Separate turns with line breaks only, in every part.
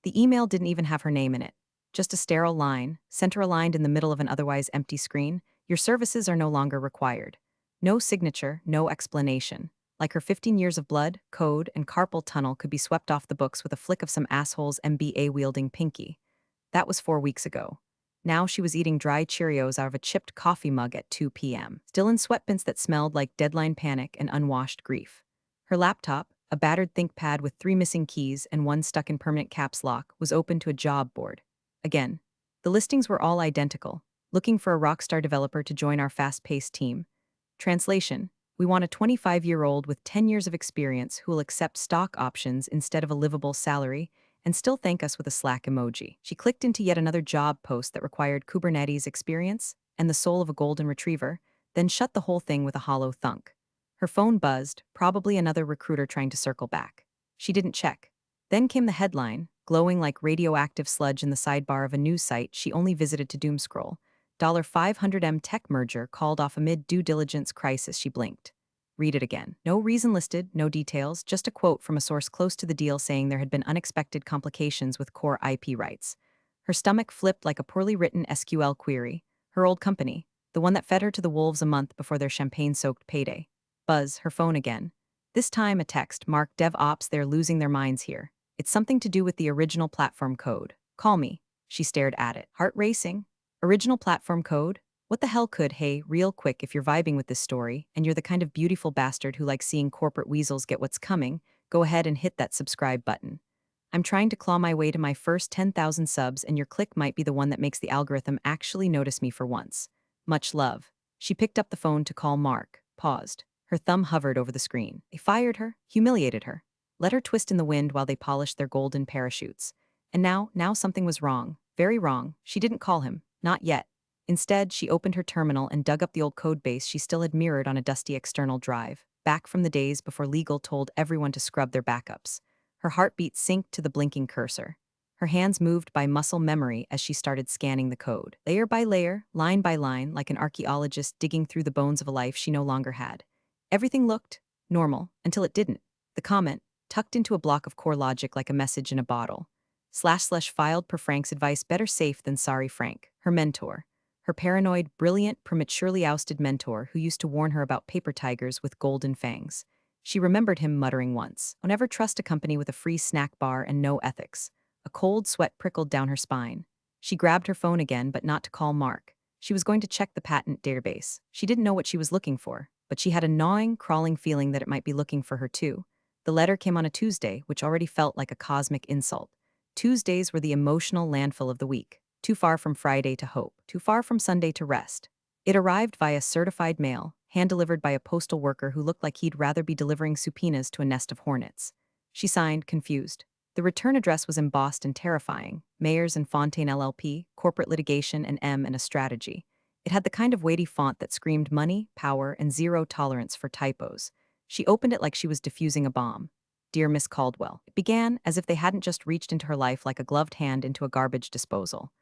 The email didn't even have her name in it. Just a sterile line, center-aligned in the middle of an otherwise empty screen. Your services are no longer required. No signature, no explanation. Like her 15 years of blood, code, and carpal tunnel could be swept off the books with a flick of some asshole's MBA-wielding pinky. That was 4 weeks ago. Now she was eating dry Cheerios out of a chipped coffee mug at 2 p.m., still in sweatpants that smelled like deadline panic and unwashed grief. Her laptop, a battered ThinkPad with 3 missing keys and one stuck in permanent caps lock, was open to a job board. Again, the listings were all identical, looking for a rockstar developer to join our fast-paced team. Translation: we want a 25-year-old with 10 years of experience who will accept stock options instead of a livable salary and still thank us with a Slack emoji. She clicked into yet another job post that required Kubernetes experience and the soul of a golden retriever, then shut the whole thing with a hollow thunk. Her phone buzzed, probably another recruiter trying to circle back. She didn't check. Then came the headline, glowing like radioactive sludge in the sidebar of a news site she only visited to doomscroll. $500M tech merger called off amid due diligence crisis. She blinked. Read it again. No reason listed, no details, just a quote from a source close to the deal saying there had been unexpected complications with core IP rights. Her stomach flipped like a poorly written SQL query. Her old company, the one that fed her to the wolves a month before their champagne-soaked payday. Buzz, her phone again. This time a text marked DevOps, they're losing their minds here. It's something to do with the original platform code. Call me. She stared at it. Heart racing. Original platform code? What the hell could, hey, real quick, if you're vibing with this story, and you're the kind of beautiful bastard who likes seeing corporate weasels get what's coming, go ahead and hit that subscribe button. I'm trying to claw my way to my first 10,000 subs, and your click might be the one that makes the algorithm actually notice me for once. Much love. She picked up the phone to call Mark, paused. Her thumb hovered over the screen. They fired her, humiliated her, let her twist in the wind while they polished their golden parachutes. And now something was wrong. Very wrong. She didn't call him. Not yet. Instead, she opened her terminal and dug up the old codebase she still had mirrored on a dusty external drive, back from the days before legal told everyone to scrub their backups. Her heartbeat synced to the blinking cursor. Her hands moved by muscle memory as she started scanning the code, layer by layer, line by line, like an archaeologist digging through the bones of a life she no longer had. Everything looked normal until it didn't. The comment, tucked into a block of core logic like a message in a bottle. / filed per Frank's advice, better safe than sorry Frank, her mentor. Her paranoid, brilliant, prematurely ousted mentor who used to warn her about paper tigers with golden fangs. She remembered him muttering once, "I'll never trust a company with a free snack bar and no ethics." A cold sweat prickled down her spine. She grabbed her phone again, but not to call Mark. She was going to check the patent database. She didn't know what she was looking for, but she had a gnawing, crawling feeling that it might be looking for her too. The letter came on a Tuesday, which already felt like a cosmic insult. Tuesdays were the emotional landfill of the week. Too far from Friday to hope, too far from Sunday to rest. It arrived via certified mail, hand-delivered by a postal worker who looked like he'd rather be delivering subpoenas to a nest of hornets. She signed, confused. The return address was embossed and terrifying: Mayers and Fontaine LLP, corporate litigation, and M and a strategy. It had the kind of weighty font that screamed money, power, and zero tolerance for typos. She opened it like she was defusing a bomb. "Dear Miss Caldwell," it began, as if they hadn't just reached into her life like a gloved hand into a garbage disposal.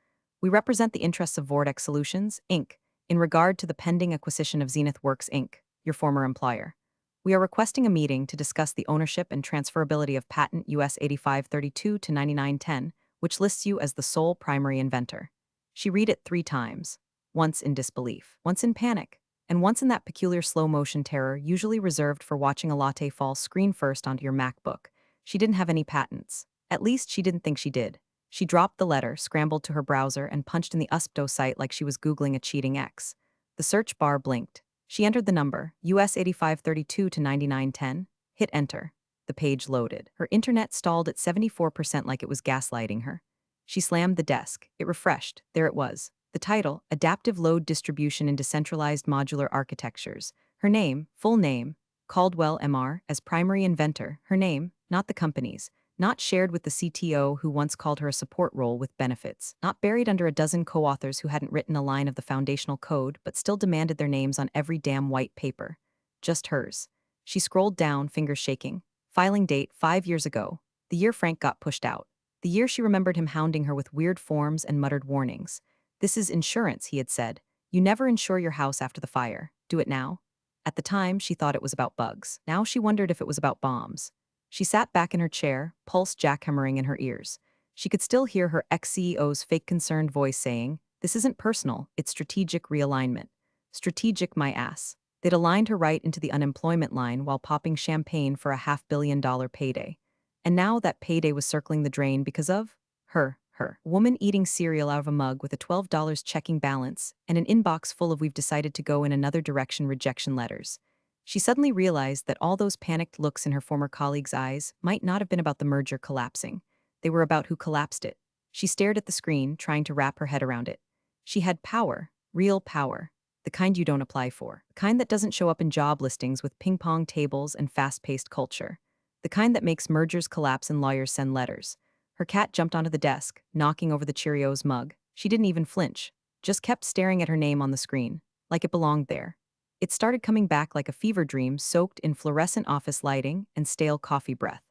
"We represent the interests of Vortex Solutions, Inc., in regard to the pending acquisition of Zenith Works, Inc., your former employer. We are requesting a meeting to discuss the ownership and transferability of patent US 8532 to 9910, which lists you as the sole primary inventor." She read it 3 times, once in disbelief, once in panic, and once in that peculiar slow-motion terror usually reserved for watching a latte fall screen first onto your MacBook. She didn't have any patents. At least she didn't think she did. She dropped the letter, scrambled to her browser, and punched in the USPTO site like she was Googling a cheating ex. The search bar blinked. She entered the number, US 8532 to 9910, hit enter. The page loaded. Her internet stalled at 74% like it was gaslighting her. She slammed the desk. It refreshed. There it was. The title, Adaptive Load Distribution in Decentralized Modular Architectures. Her name, full name, Caldwell MR, as primary inventor. Her name, not the company's. Not shared with the CTO who once called her a support role with benefits. Not buried under a dozen co-authors who hadn't written a line of the foundational code but still demanded their names on every damn white paper. Just hers. She scrolled down, fingers shaking. Filing date 5 years ago. The year Frank got pushed out. The year she remembered him hounding her with weird forms and muttered warnings. "This is insurance," he had said. "You never insure your house after the fire. Do it now." At the time, she thought it was about bugs. Now she wondered if it was about bombs. She sat back in her chair, pulse jackhammering in her ears. She could still hear her ex-CEO's fake concerned voice saying, "This isn't personal, it's strategic realignment." Strategic my ass. They'd aligned her right into the unemployment line while popping champagne for a $500 million payday. And now that payday was circling the drain because of her. Woman eating cereal out of a mug with a $12 checking balance and an inbox full of "we've decided to go in another direction" rejection letters. She suddenly realized that all those panicked looks in her former colleague's eyes might not have been about the merger collapsing. They were about who collapsed it. She stared at the screen, trying to wrap her head around it. She had power, real power. The kind you don't apply for. The kind that doesn't show up in job listings with ping pong tables and fast-paced culture. The kind that makes mergers collapse and lawyers send letters. Her cat jumped onto the desk, knocking over the Cheerios mug. She didn't even flinch, just kept staring at her name on the screen, like it belonged there. It started coming back like a fever dream soaked in fluorescent office lighting and stale coffee breath.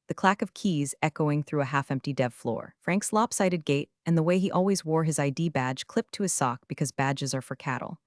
The clack of keys echoing through a half-empty dev floor. Frank's lopsided gait and the way he always wore his ID badge clipped to his sock because badges are for cattle.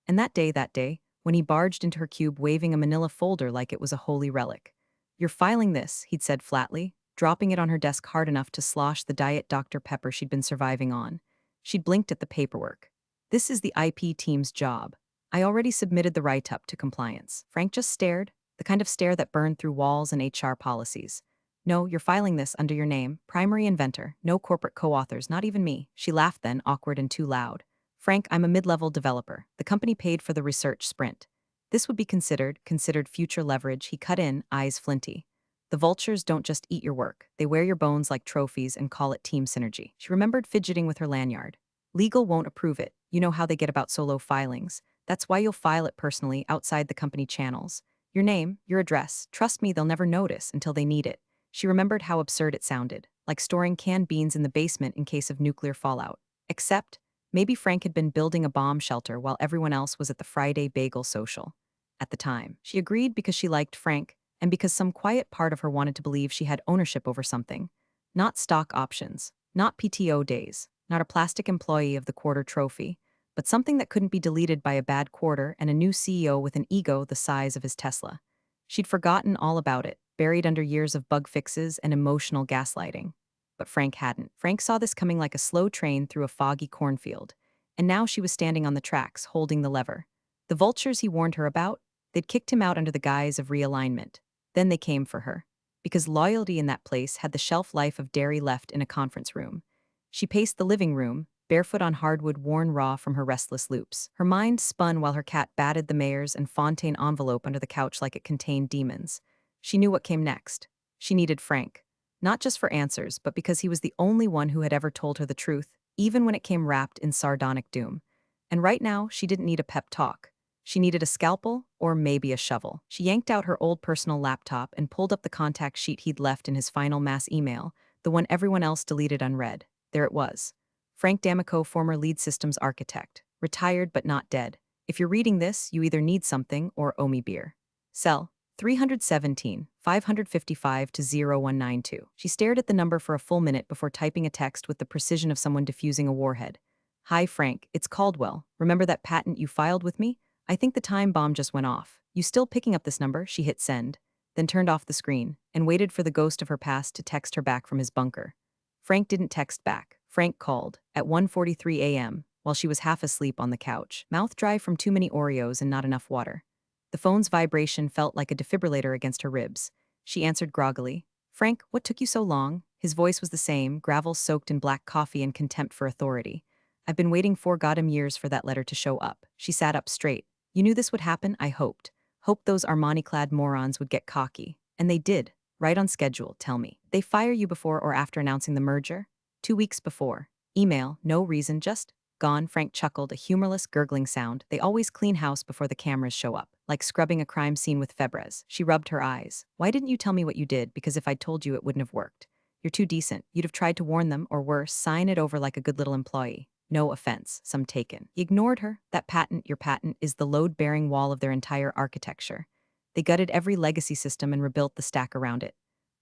And that day, when he barged into her cube waving a manila folder like it was a holy relic. "You're filing this," he'd said flatly, dropping it on her desk hard enough to slosh the Diet Dr. Pepper she'd been surviving on. She'd blinked at the paperwork. "This is the IP team's job. I already submitted the write-up to compliance." Frank just stared, the kind of stare that burned through walls and HR policies. "No, you're filing this under your name, primary inventor, no corporate co-authors, not even me." She laughed then, awkward and too loud. "Frank, I'm a mid-level developer. The company paid for the research sprint. This would be considered future leverage." He cut in, eyes flinty. "The vultures don't just eat your work. They wear your bones like trophies and call it team synergy." She remembered fidgeting with her lanyard. "Legal won't approve it. You know how they get about solo filings. That's why you'll file it personally, outside the company channels. Your name, your address. Trust me, they'll never notice until they need it." She remembered how absurd it sounded, like storing canned beans in the basement in case of nuclear fallout. Except, maybe Frank had been building a bomb shelter while everyone else was at the Friday bagel social. At the time, she agreed because she liked Frank, and because some quiet part of her wanted to believe she had ownership over something. Not stock options, not PTO days, not a plastic employee of the quarter trophy, but something that couldn't be deleted by a bad quarter and a new CEO with an ego the size of his Tesla. She'd forgotten all about it, buried under years of bug fixes and emotional gaslighting. But Frank hadn't. Frank saw this coming like a slow train through a foggy cornfield, and now she was standing on the tracks, holding the lever. The vultures he warned her about, they'd kicked him out under the guise of realignment. Then they came for her. Because loyalty in that place had the shelf life of dairy left in a conference room. She paced the living room, barefoot on hardwood worn raw from her restless loops. Her mind spun while her cat batted the mayor's and Fontaine envelope under the couch like it contained demons. She knew what came next. She needed Frank. Not just for answers, but because he was the only one who had ever told her the truth, even when it came wrapped in sardonic doom. And right now, she didn't need a pep talk. She needed a scalpel, or maybe a shovel. She yanked out her old personal laptop and pulled up the contact sheet he'd left in his final mass email, the one everyone else deleted unread. There it was. Frank D'Amico, former lead systems architect. Retired but not dead. If you're reading this, you either need something or owe me beer. Cell 317, 555 to 0192. She stared at the number for a full minute before typing a text with the precision of someone diffusing a warhead. "Hi Frank, it's Caldwell. Remember that patent you filed with me? I think the time bomb just went off. You still picking up this number?" She hit send, then turned off the screen, and waited for the ghost of her past to text her back from his bunker. Frank didn't text back. Frank called, at 1:43 a.m., while she was half asleep on the couch, mouth dry from too many Oreos and not enough water. The phone's vibration felt like a defibrillator against her ribs. She answered groggily. "Frank, what took you so long?" His voice was the same, gravel soaked in black coffee and contempt for authority. "I've been waiting 4 goddamn years for that letter to show up." She sat up straight. "You knew this would happen, I hoped. Hoped those Armani-clad morons would get cocky. And they did. Right on schedule, tell me. They fire you before or after announcing the merger?" 2 weeks before. Email, no reason, just gone." Frank chuckled, a humorless, gurgling sound. "They always clean house before the cameras show up, like scrubbing a crime scene with Febreze." She rubbed her eyes. "Why didn't you tell me what you did? Because if I'd told you, it wouldn't have worked. You're too decent. You'd have tried to warn them, or worse, sign it over like a good little employee. No offense, some taken." He ignored her. "That patent, your patent, is the load-bearing wall of their entire architecture. They gutted every legacy system and rebuilt the stack around it.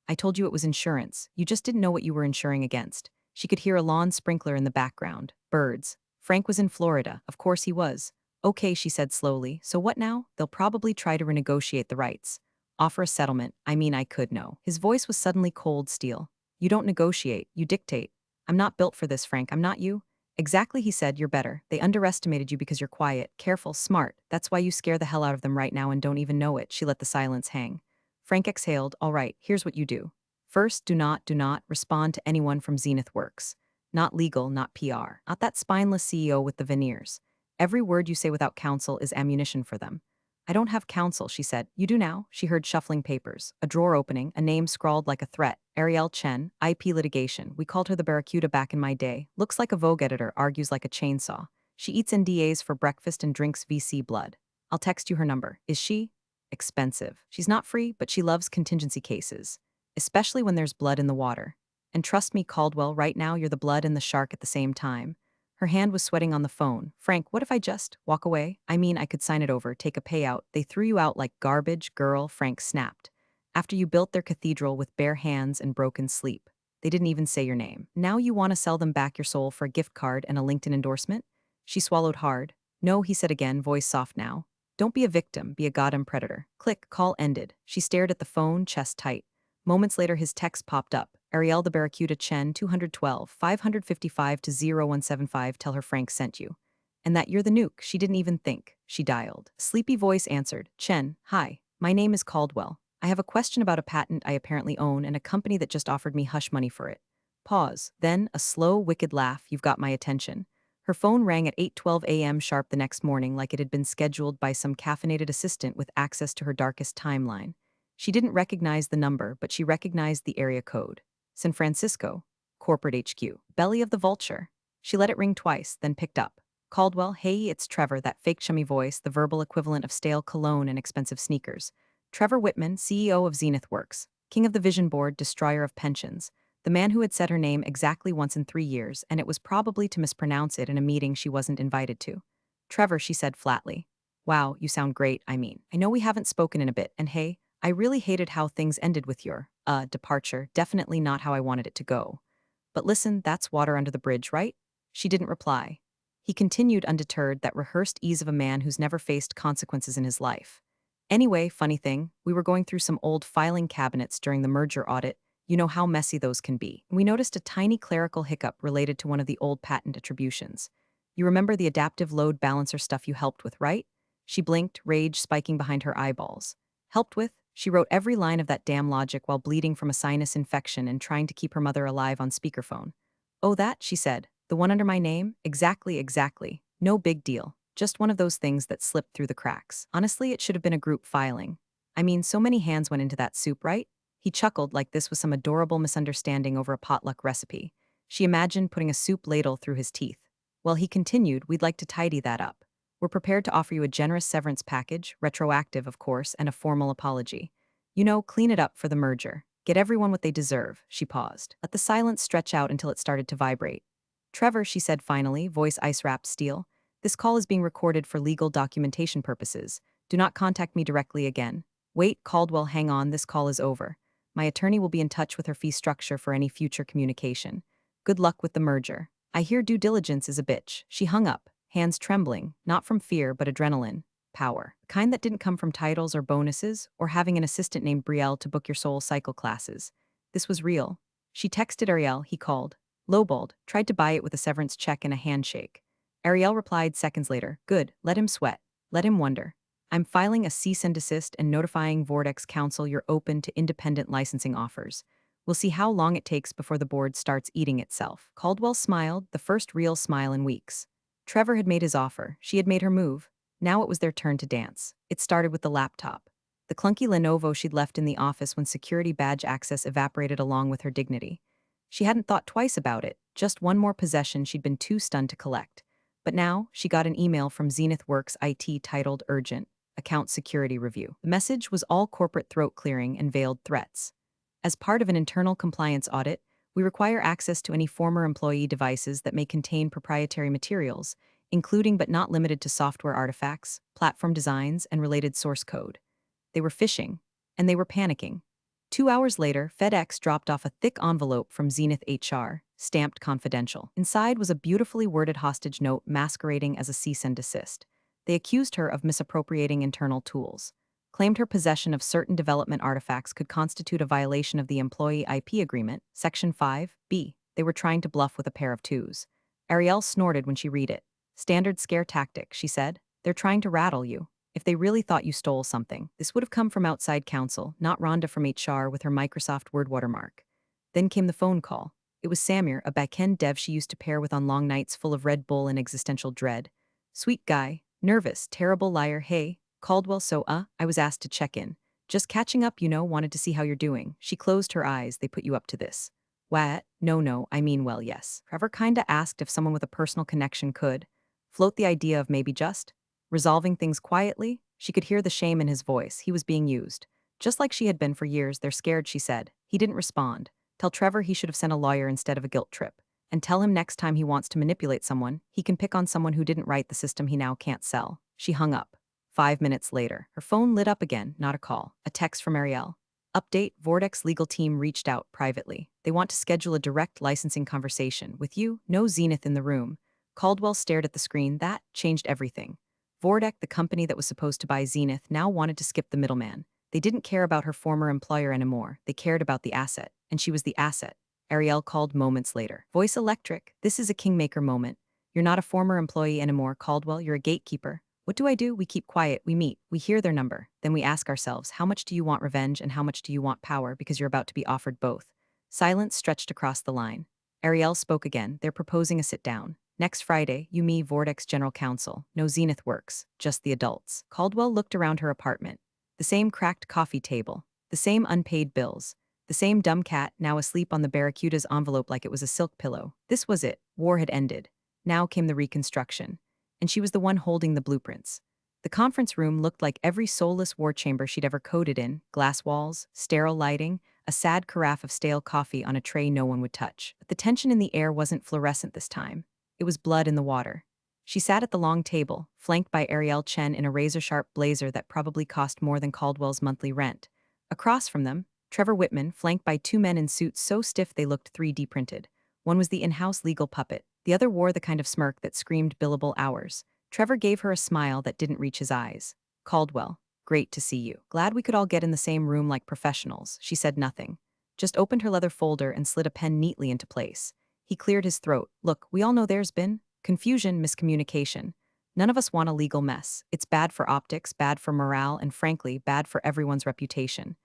I told you it was insurance. You just didn't know what you were insuring against." She could hear a lawn sprinkler in the background. Birds. Frank was in Florida. Of course he was. "Okay," she said slowly. "So what now? They'll probably try to renegotiate the rights. Offer a settlement. I mean, I could know." His voice was suddenly cold steel. "You don't negotiate, you dictate. I'm not built for this, Frank. I'm not you. Exactly, he said, you're better. They underestimated you because you're quiet, careful, smart. That's why you scare the hell out of them right now and don't even know it. She let the silence hang. Frank exhaled. All right, here's what you do. First, do not respond to anyone from Zenith Works. Not legal, not PR. Not that spineless CEO with the veneers. Every word you say without counsel is ammunition for them. I don't have counsel, she said. You do now? She heard shuffling papers, a drawer opening, a name scrawled like a threat. Ariel Chen, IP litigation. We called her the Barracuda back in my day. Looks like a Vogue editor, argues like a chainsaw. She eats NDAs for breakfast and drinks VC blood. I'll text you her number. Is she? Expensive. She's not free, but she loves contingency cases, especially when there's blood in the water. And trust me, Caldwell, right now you're the blood and the shark at the same time. Her hand was sweating on the phone. Frank, what if I just walk away? I mean, I could sign it over, take a payout. They threw you out like garbage, girl, Frank snapped. After you built their cathedral with bare hands and broken sleep. They didn't even say your name. Now you want to sell them back your soul for a gift card and a LinkedIn endorsement? She swallowed hard. No, he said again, voice soft now. Don't be a victim, be a goddamn predator. Click, call ended. She stared at the phone, chest tight. Moments later, his text popped up. Ariel the Barracuda Chen, 212, 555 to 0175, tell her Frank sent you. And that you're the nuke, she didn't even think. She dialed. A sleepy voice answered. Chen, hi, my name is Caldwell. I have a question about a patent I apparently own and a company that just offered me hush money for it. Pause. Then, a slow, wicked laugh. You've got my attention. Her phone rang at 8:12 a.m. sharp the next morning like it had been scheduled by some caffeinated assistant with access to her darkest timeline. She didn't recognize the number, but she recognized the area code. San Francisco, corporate HQ, belly of the vulture. She let it ring twice, then picked up. Caldwell, hey, it's Trevor, that fake chummy voice, the verbal equivalent of stale cologne and expensive sneakers. Trevor Whitman, CEO of Zenith Works, king of the vision board, destroyer of pensions, the man who had said her name exactly once in 3 years, and it was probably to mispronounce it in a meeting she wasn't invited to. Trevor, she said flatly. Wow, you sound great, I mean. I know we haven't spoken in a bit, and hey, I really hated how things ended with your, departure. Definitely not how I wanted it to go. But listen, that's water under the bridge, right? She didn't reply. He continued undeterred, that rehearsed ease of a man who's never faced consequences in his life. Anyway, funny thing, we were going through some old filing cabinets during the merger audit. You know how messy those can be. We noticed a tiny clerical hiccup related to one of the old patent attributions. You remember the adaptive load balancer stuff you helped with, right? She blinked, rage spiking behind her eyeballs. Helped with? She wrote every line of that damn logic while bleeding from a sinus infection and trying to keep her mother alive on speakerphone. Oh, that, she said. The one under my name? Exactly, exactly. No big deal. Just one of those things that slipped through the cracks. Honestly, it should have been a group filing. I mean, so many hands went into that soup, right? He chuckled like this was some adorable misunderstanding over a potluck recipe. She imagined putting a soup ladle through his teeth. Well, he continued, we'd like to tidy that up. We're prepared to offer you a generous severance package, retroactive, of course, and a formal apology. You know, clean it up for the merger. Get everyone what they deserve. She paused. Let the silence stretch out until it started to vibrate. Trevor, she said finally, voice ice-wrapped steel. This call is being recorded for legal documentation purposes. Do not contact me directly again. Wait, Caldwell, hang on, this call is over. My attorney will be in touch with her fee structure for any future communication. Good luck with the merger. I hear due diligence is a bitch. She hung up, hands trembling, not from fear but adrenaline. Power. The kind that didn't come from titles or bonuses, or having an assistant named Brielle to book your soul cycle classes. This was real. She texted Ariel, he called. Lowballed, tried to buy it with a severance check and a handshake. Ariel replied seconds later, good, let him sweat. Let him wonder. I'm filing a cease and desist and notifying Vortex Council you're open to independent licensing offers. We'll see how long it takes before the board starts eating itself. Caldwell smiled, the first real smile in weeks. Trevor had made his offer. She had made her move. Now it was their turn to dance. It started with the laptop. The clunky Lenovo she'd left in the office when security badge access evaporated along with her dignity. She hadn't thought twice about it, just one more possession she'd been too stunned to collect. But now, she got an email from Zenith Works IT titled Urgent, Account Security Review. The message was all corporate throat-clearing and veiled threats. As part of an internal compliance audit, we require access to any former employee devices that may contain proprietary materials, including but not limited to software artifacts, platform designs, and related source code. They were phishing, and they were panicking. 2 hours later, FedEx dropped off a thick envelope from Zenith HR, stamped confidential. Inside was a beautifully worded hostage note masquerading as a cease and desist. They accused her of misappropriating internal tools, claimed her possession of certain development artifacts could constitute a violation of the Employee IP Agreement, Section 5(b). They were trying to bluff with a pair of twos. Ariel snorted when she read it. Standard scare tactic, she said. They're trying to rattle you. If they really thought you stole something, this would have come from outside counsel, not Rhonda from HR with her Microsoft Word watermark. Then came the phone call. It was Samir, a backend dev she used to pair with on long nights full of Red Bull and existential dread. Sweet guy, nervous, terrible liar, hey, Caldwell, so I was asked to check in. Just catching up, wanted to see how you're doing. She closed her eyes, they put you up to this. What? No, I mean well, yes. Trevor kinda asked if someone with a personal connection could float the idea of maybe just resolving things quietly. She could hear the shame in his voice. He was being used. Just like she had been for years, they're scared, she said. He didn't respond. Tell Trevor he should have sent a lawyer instead of a guilt trip. And tell him next time he wants to manipulate someone, he can pick on someone who didn't write the system he now can't sell. She hung up. 5 minutes later, her phone lit up again, not a call. A text from Ariel. Update, Vortex legal team reached out privately. They want to schedule a direct licensing conversation with you, no Zenith in the room. Caldwell stared at the screen. That changed everything. Vortex, the company that was supposed to buy Zenith, now wanted to skip the middleman. They didn't care about her former employer anymore. They cared about the asset, and she was the asset. Ariel called moments later. Voice electric. This is a kingmaker moment. You're not a former employee anymore, Caldwell. You're a gatekeeper. What do? We keep quiet, we meet, we hear their number. Then we ask ourselves, how much do you want revenge and how much do you want power, because you're about to be offered both. Silence stretched across the line. Ariel spoke again. They're proposing a sit-down. Next Friday, you, me, Vortex General Counsel. No Zenith works, just the adults. Caldwell looked around her apartment. The same cracked coffee table. The same unpaid bills. The same dumb cat, now asleep on the Barracuda's envelope like it was a silk pillow. This was it. War had ended. Now came the reconstruction. And she was the one holding the blueprints. The conference room looked like every soulless war chamber she'd ever coded in, glass walls, sterile lighting, a sad carafe of stale coffee on a tray no one would touch. But the tension in the air wasn't fluorescent this time. It was blood in the water. She sat at the long table, flanked by Ariel Chen in a razor-sharp blazer that probably cost more than Caldwell's monthly rent. Across from them, Trevor Whitman, flanked by two men in suits so stiff they looked 3D printed. One was the in-house legal puppet. The other wore the kind of smirk that screamed billable hours. Trevor gave her a smile that didn't reach his eyes. Caldwell, great to see you. Glad we could all get in the same room like professionals. She said nothing. Just opened her leather folder and slid a pen neatly into place. He cleared his throat. Look, we all know there's been confusion, miscommunication. None of us want a legal mess. It's bad for optics, bad for morale, and frankly, bad for everyone's reputation.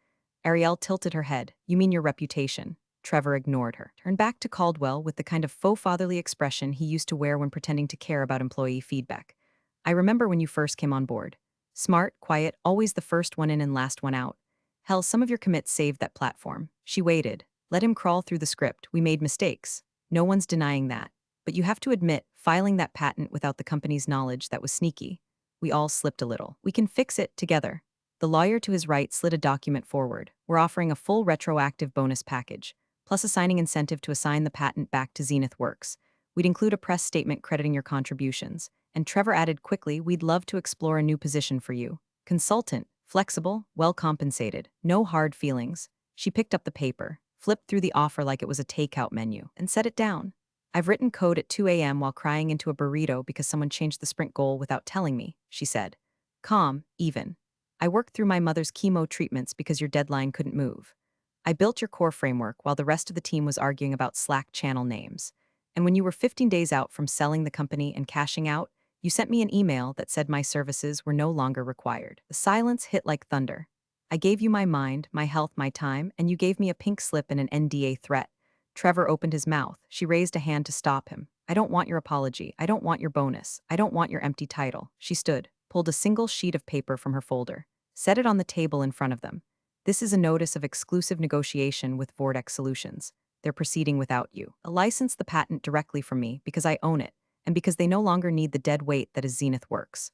Ariel tilted her head. You mean your reputation? Trevor ignored her. Turned back to Caldwell with the kind of faux fatherly expression he used to wear when pretending to care about employee feedback. I remember when you first came on board. Smart, quiet, always the first one in and last one out. Hell, some of your commits saved that platform. She waited. Let him crawl through the script. We made mistakes. No one's denying that. But you have to admit, filing that patent without the company's knowledge, that was sneaky. We all slipped a little. We can fix it together. The lawyer to his right slid a document forward. We're offering a full retroactive bonus package, plus a signing incentive to assign the patent back to Zenith Works. We'd include a press statement crediting your contributions. And Trevor added quickly, we'd love to explore a new position for you. Consultant, flexible, well compensated, no hard feelings. She picked up the paper, flipped through the offer like it was a takeout menu, and set it down. I've written code at 2 a.m. while crying into a burrito because someone changed the sprint goal without telling me, she said. Calm, even. I worked through my mother's chemo treatments because your deadline couldn't move. I built your core framework while the rest of the team was arguing about Slack channel names. And when you were 15 days out from selling the company and cashing out, you sent me an email that said my services were no longer required. The silence hit like thunder. I gave you my mind, my health, my time, and you gave me a pink slip and an NDA threat. Trevor opened his mouth. She raised a hand to stop him. I don't want your apology. I don't want your bonus. I don't want your empty title. She stood, pulled a single sheet of paper from her folder, set it on the table in front of them. This is a notice of exclusive negotiation with Vortex Solutions. They're proceeding without you. A license the patent directly from me because I own it, and because they no longer need the dead weight that is Zenith Works.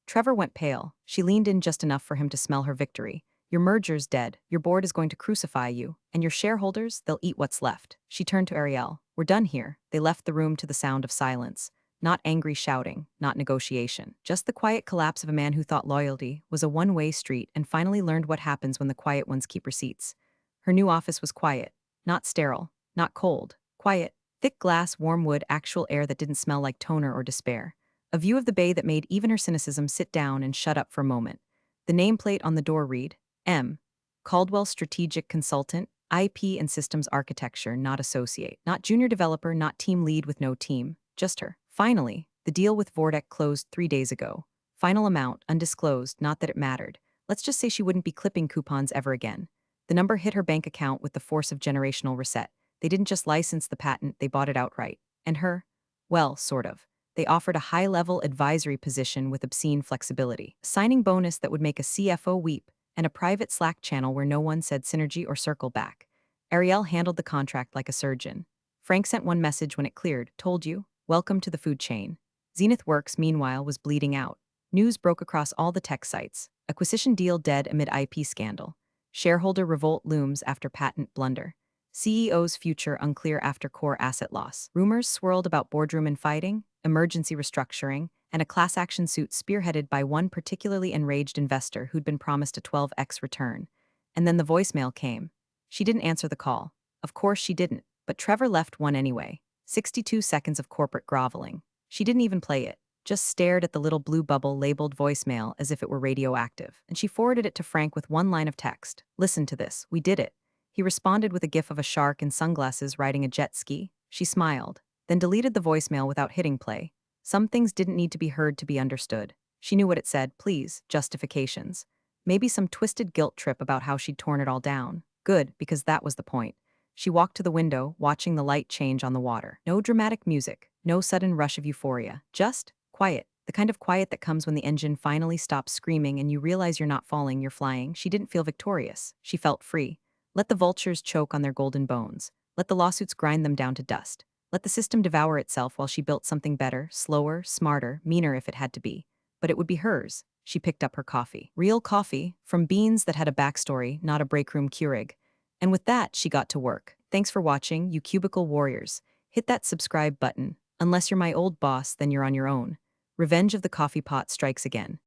Trevor went pale. She leaned in just enough for him to smell her victory. Your merger's dead, your board is going to crucify you, and your shareholders, they'll eat what's left. She turned to Ariel. We're done here. They left the room to the sound of silence. Not angry shouting, not negotiation. Just the quiet collapse of a man who thought loyalty was a one-way street and finally learned what happens when the quiet ones keep receipts. Her new office was quiet. Not sterile. Not cold. Quiet. Thick glass, warm wood, actual air that didn't smell like toner or despair. A view of the bay that made even her cynicism sit down and shut up for a moment. The nameplate on the door read, M. Caldwell Strategic Consultant, IP and systems architecture, not associate. Not junior developer, not team lead with no team. Just her. Finally, the deal with Vortek closed 3 days ago. Final amount, undisclosed, not that it mattered. Let's just say she wouldn't be clipping coupons ever again. The number hit her bank account with the force of generational reset. They didn't just license the patent, they bought it outright. And her? Well, sort of. They offered a high-level advisory position with obscene flexibility, a signing bonus that would make a CFO weep, and a private Slack channel where no one said synergy or circle back. Ariel handled the contract like a surgeon. Frank sent one message when it cleared, told you, welcome to the food chain. Zenith Works, meanwhile, was bleeding out. News broke across all the tech sites. Acquisition deal dead amid IP scandal. Shareholder revolt looms after patent blunder. CEO's future unclear after core asset loss. Rumors swirled about boardroom infighting, emergency restructuring, and a class action suit spearheaded by one particularly enraged investor who'd been promised a 12x return. And then the voicemail came. She didn't answer the call. Of course she didn't, but Trevor left one anyway. 62 seconds of corporate groveling. She didn't even play it, just stared at the little blue bubble labeled voicemail as if it were radioactive, and she forwarded it to Frank with one line of text. Listen to this, we did it. He responded with a gif of a shark in sunglasses riding a jet ski. She smiled, then deleted the voicemail without hitting play. Some things didn't need to be heard to be understood. She knew what it said, please, justifications. Maybe some twisted guilt trip about how she'd torn it all down. Good, because that was the point. She walked to the window, watching the light change on the water. No dramatic music, no sudden rush of euphoria. Just quiet. The kind of quiet that comes when the engine finally stops screaming and you realize you're not falling, you're flying. She didn't feel victorious. She felt free. Let the vultures choke on their golden bones. Let the lawsuits grind them down to dust. Let the system devour itself while she built something better, slower, smarter, meaner if it had to be. But it would be hers. She picked up her coffee. Real coffee, from beans that had a backstory, not a breakroom Keurig. And with that, she got to work. Thanks for watching, you cubicle warriors. Hit that subscribe button. Unless you're my old boss, then you're on your own. Revenge of the coffee pot strikes again.